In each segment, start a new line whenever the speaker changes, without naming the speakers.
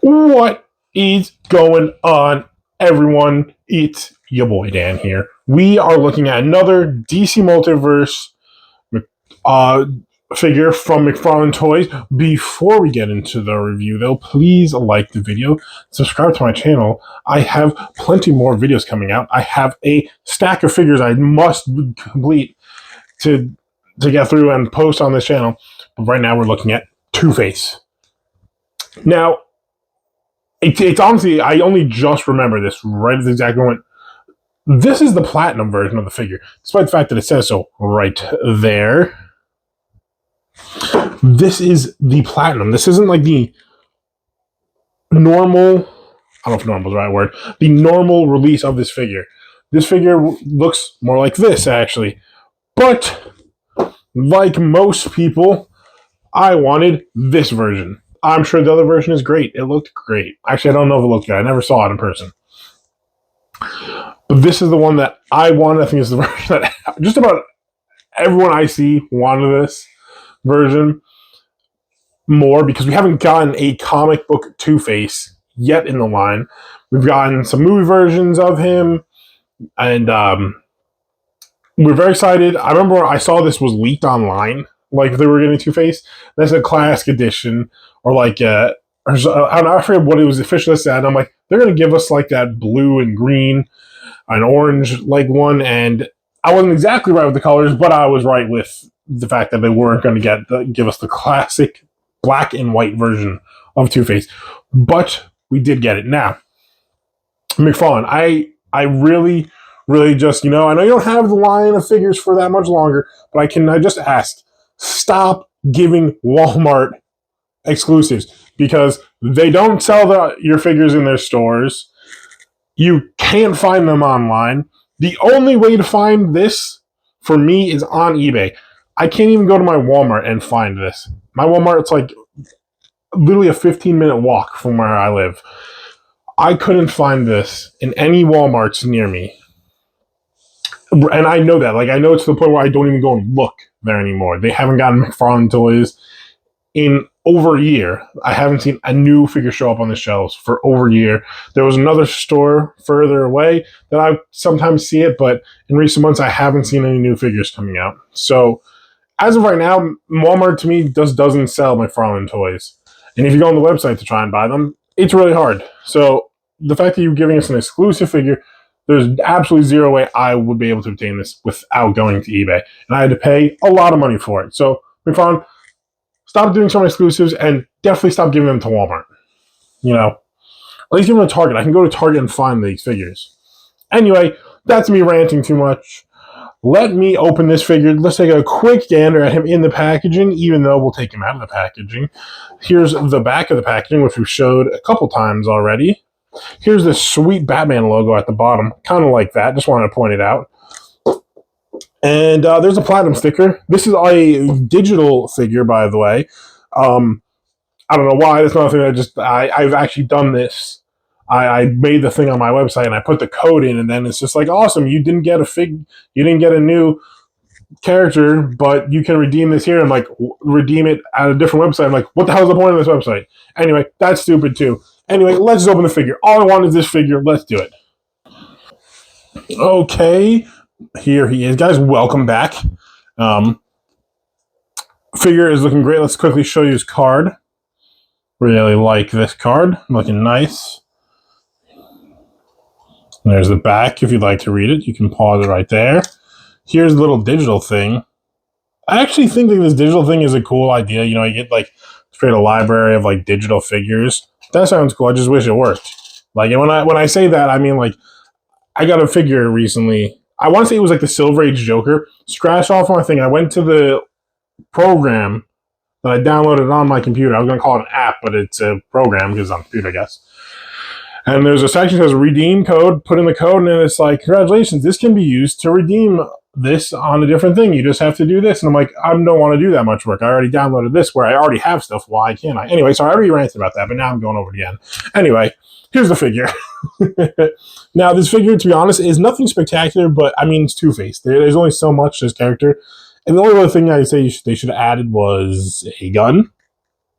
What is going on, everyone? It's your boy Dan here. We are looking at another DC Multiverse uh, figure from Mcfarlane Toys. Before we get into the review, though, please like the video, subscribe to my channel. I have plenty more videos coming out. I have a stack of figures I must complete to get through and post on this channel. But right now, we're looking at Two-Face. Now, it's honestly, I only just remember this right at the exact moment. This is the platinum version of the figure, despite the fact that it says so right there. This is the platinum. This isn't like the normal, I don't know if normal is the right word, the normal release of this figure. This figure looks more like this, actually. But, like most people, I wanted this version. I'm sure the other version is great. It looked great. Actually, I don't know if it looked good. I never saw it in person. But this is the one that I wanted. I think it's the version that just about everyone I see wanted this version more, because we haven't gotten a comic book Two-Face yet in the line. We've gotten some movie versions of him, and we're very excited. I remember when I saw this was leaked online, like they were getting Two-Face. That's a classic edition, or like I forget what it was officially said. And I'm like, they're going to give us like that blue and green and orange like one, and I wasn't exactly right with the colors, but I was right with the fact that they weren't going to give us the classic black and white version of Two-Face. But we did get it. Now, Mcfarlane, I really just, I know you don't have the line of figures for that much longer, but I just ask, stop giving Walmart exclusives, because they don't sell your figures in their stores. You can't find them online. The only way to find this for me is on eBay. I can't even go to my Walmart and find this. My Walmart, it's like literally a 15-minute walk from where I live. I couldn't find this in any Walmarts near me. And I know that. Like, I know it's to the point where I don't even go and look there anymore. They haven't gotten Mcfarlane Toys in over a year. I haven't seen a new figure show up on the shelves for over a year. There was another store further away that I sometimes see it, but in recent months I haven't seen any new figures coming out. So as of right now, Walmart to me doesn't sell Mcfarlane Toys. And if you go on the website to try and buy them, it's really hard. So the fact that you're giving us an exclusive figure, there's absolutely zero way I would be able to obtain this without going to eBay. And I had to pay a lot of money for it. So Mcfarlane, stop doing some exclusives, and definitely stop giving them to Walmart. At least give them to Target. I can go to Target and find these figures. Anyway, that's me ranting too much. Let me open this figure. Let's take a quick gander at him in the packaging, even though we'll take him out of the packaging. Here's the back of the packaging, which we've showed a couple times already. Here's this sweet Batman logo at the bottom. Kind of like that. Just wanted to point it out. And there's a platinum sticker. This is a digital figure, by the way. I don't know why. That's not a thing I've actually done this. I made the thing on my website and I put the code in, and then it's just like, awesome, you didn't get a new character, but you can redeem this here, and like redeem it at a different website. I'm like, what the hell is the point of this website? Anyway, that's stupid too. Anyway, let's open the figure. All I want is this figure. Let's do it. Okay. Here he is, guys. Welcome back. Figure is looking great. Let's quickly show you his card. Really like this card. Looking nice. There's the back. If you'd like to read it, you can pause it right there. Here's the little digital thing. I actually think that this digital thing is a cool idea. You get like create a library of like digital figures. That sounds cool. I just wish it worked. Like, and when I say that, I mean like I got a figure recently. I want to say it was like the Silver Age Joker. Scratched off my thing. I went to the program that I downloaded on my computer. I was going to call it an app, but it's a program because it's on a computer, I guess. And there's a section that says redeem code. Put in the code, and then it's like, congratulations, this can be used to redeem this on a different thing. You just have to do this. And I'm like, I don't want to do that much work. I already downloaded this where I already have stuff. Why can't I? Anyway, so I already ranted about that, but now I'm going over it again. Anyway, here's the figure. Now, this figure, to be honest, is nothing spectacular, but I mean, it's Two-Face. There's only so much to this character. And the only other thing I'd say they should have added was a gun.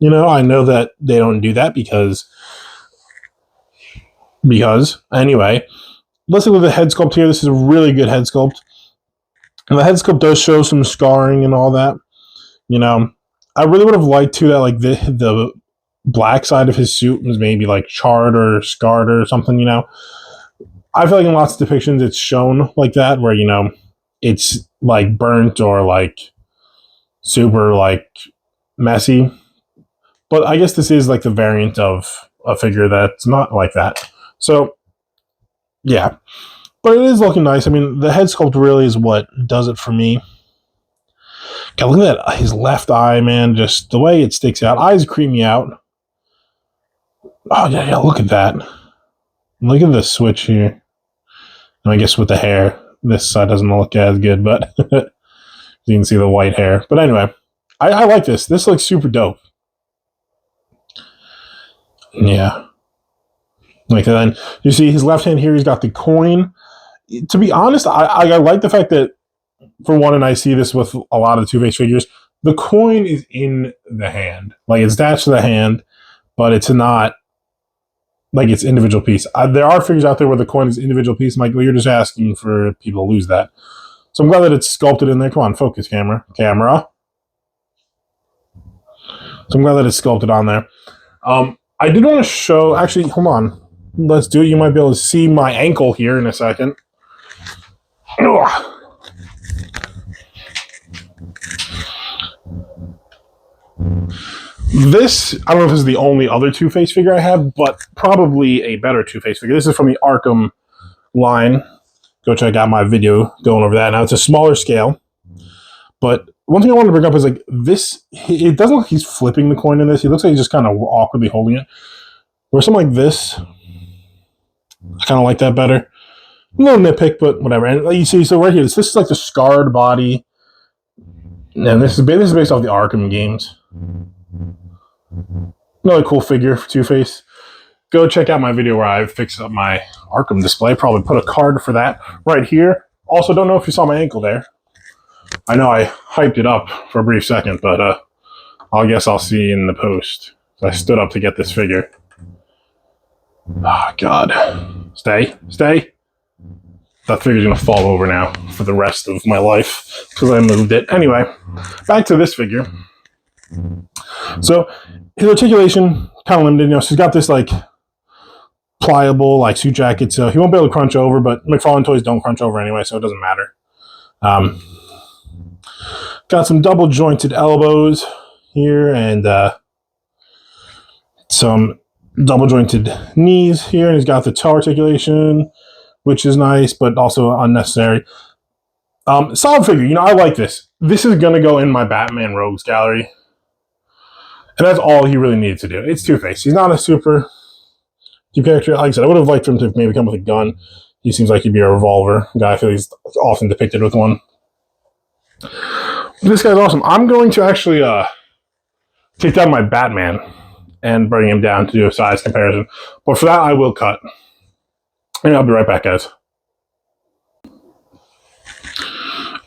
I know that they don't do that because because, anyway, let's look at the head sculpt here. This is a really good head sculpt. And the head sculpt does show some scarring and all that. You know, I really would have liked to that, like, the black side of his suit was maybe, like, charred or scarred or something, you know. I feel like in lots of depictions it's shown like that, where, you know, it's, like, burnt or, like, super, like, messy. But I guess this is, like, the variant of a figure that's not like that. So, yeah. But it is looking nice. I mean, the head sculpt really is what does it for me. God, look at that. His left eye, man. Just the way it sticks out. Eyes creep me out. Oh, yeah, look at that. Look at the switch here. And I guess with the hair, this side doesn't look as good, but you can see the white hair. But anyway, I like this. This looks super dope. Yeah. Like, then you see his left hand here, he's got the coin. To be honest, I like the fact that, for one, and I see this with a lot of the Two-Face figures, the coin is in the hand. Like, it's attached to the hand, but it's not like it's individual piece. There are figures out there where the coin is individual piece. I'm like, well, you're just asking for people to lose that. So I'm glad that it's sculpted in there. Come on, focus, camera. So I'm glad that it's sculpted on there. I did want to show, actually, hold on. Let's do it. You might be able to see my ankle here in a second. Ugh. This, I don't know if this is the only other Two-Face figure I have, but probably a better Two-Face figure. This is from the Arkham line. Go check out my video going over that. Now, it's a smaller scale, but one thing I wanted to bring up is, like, this, it doesn't look like he's flipping the coin in this. He looks like he's just kind of awkwardly holding it. Or something like this, I kind of like that better. A little nitpick, but whatever. And you see, so right here, this is like the scarred body. And this is based off the Arkham games. Another cool figure for Two-Face. Go check out my video where I fixed up my Arkham display. Probably put a card for that right here. Also, don't know if you saw my ankle there. I know I hyped it up for a brief second, but I guess I'll see in the post. So I stood up to get this figure. Oh, God. Stay. That figure's going to fall over now for the rest of my life because I moved it. Anyway, back to this figure. So his articulation, kind of limited. You know, so he's got this, like, pliable, like, suit jacket, so he won't be able to crunch over, but Mcfarlane toys don't crunch over anyway, so it doesn't matter. Got some double jointed elbows here and some double jointed knees here, and he's got the toe articulation, which is nice, but also unnecessary. Solid figure. You know, I like this. This is going to go in my Batman Rogues gallery. And that's all he really needed to do. It's Two-Face. He's not a super deep character. Like I said, I would have liked him to maybe come with a gun. He seems like he'd be a revolver guy. I feel he's often depicted with one. This guy's awesome. I'm going to actually take down my Batman and bring him down to do a size comparison. But for that, I will cut. And I'll be right back, guys.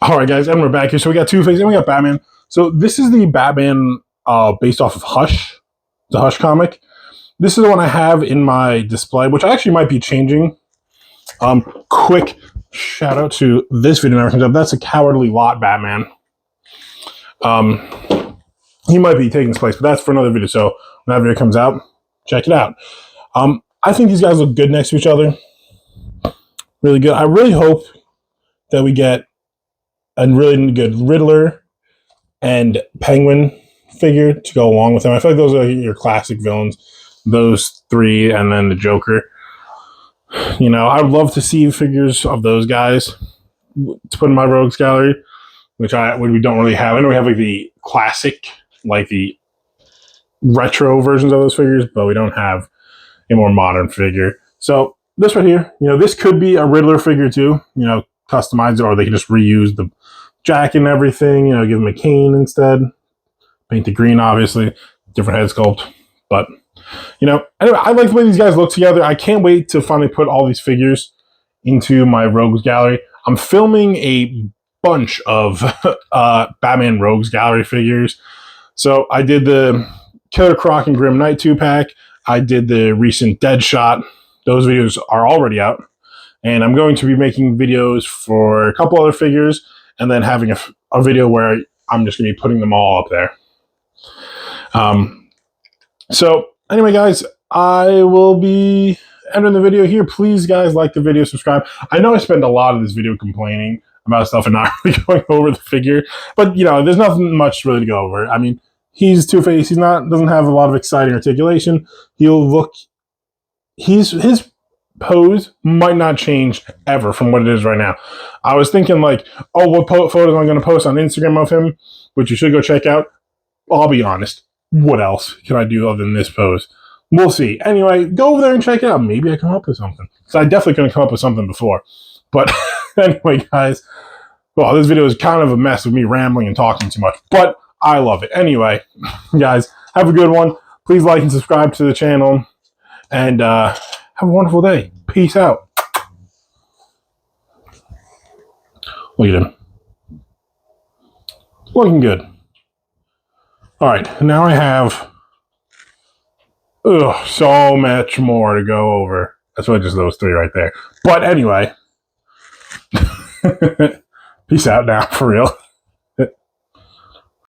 Alright, guys, and we're back here. So we got Two-Face and we got Batman. So this is the Batman based off of Hush, the Hush comic. This is the one I have in my display, which I actually might be changing. Quick shout out to this video never comes up. That's a Cowardly Lot Batman. He might be taking his place, but that's for another video. So when that video comes out, check it out. I think these guys look good next to each other. Really good. I really hope that we get a really good Riddler and Penguin figure to go along with them. I feel like those are your classic villains. Those three, and then the Joker. You know, I'd love to see figures of those guys to put in my Rogues gallery, which we don't really have. I know we have like the classic, like the retro versions of those figures, but we don't have a more modern figure. So this right here, you know, this could be a Riddler figure too. You know, customize it, or they can just reuse the jacket and everything. You know, give him a cane instead. Paint it green, obviously. Different head sculpt, but. You know, anyway, I like the way these guys look together. I can't wait to finally put all these figures into my Rogues gallery. I'm filming a bunch of Batman Rogues gallery figures. So I did the Killer Croc and Grim Knight 2-pack. I did the recent Deadshot those videos are already out. And I'm going to be making videos for a couple other figures and then having a video where I'm just going to be putting them all up there. So anyway, guys, I will be ending the video here. Please, guys, like the video, subscribe. I know I spend a lot of this video complaining about stuff and not really going over the figure, but you know, there's nothing much really to go over. I mean, he's Two-Face. He's doesn't have a lot of exciting articulation. His pose might not change ever from what it is right now. I was thinking like, oh, what photos am I going to post on Instagram of him, which you should go check out. I'll be honest. What else can I do other than this pose? We'll see. Anyway, go over there and check it out. Maybe I come up with something. So I definitely couldn't come up with something before. But anyway, guys, well, this video is kind of a mess of me rambling and talking too much, but I love it. Anyway, guys, have a good one. Please like and subscribe to the channel, and have a wonderful day. Peace out. Look at him. Looking good. All right, now I have so much more to go over. That's why just those three right there. But anyway, peace out now, for real.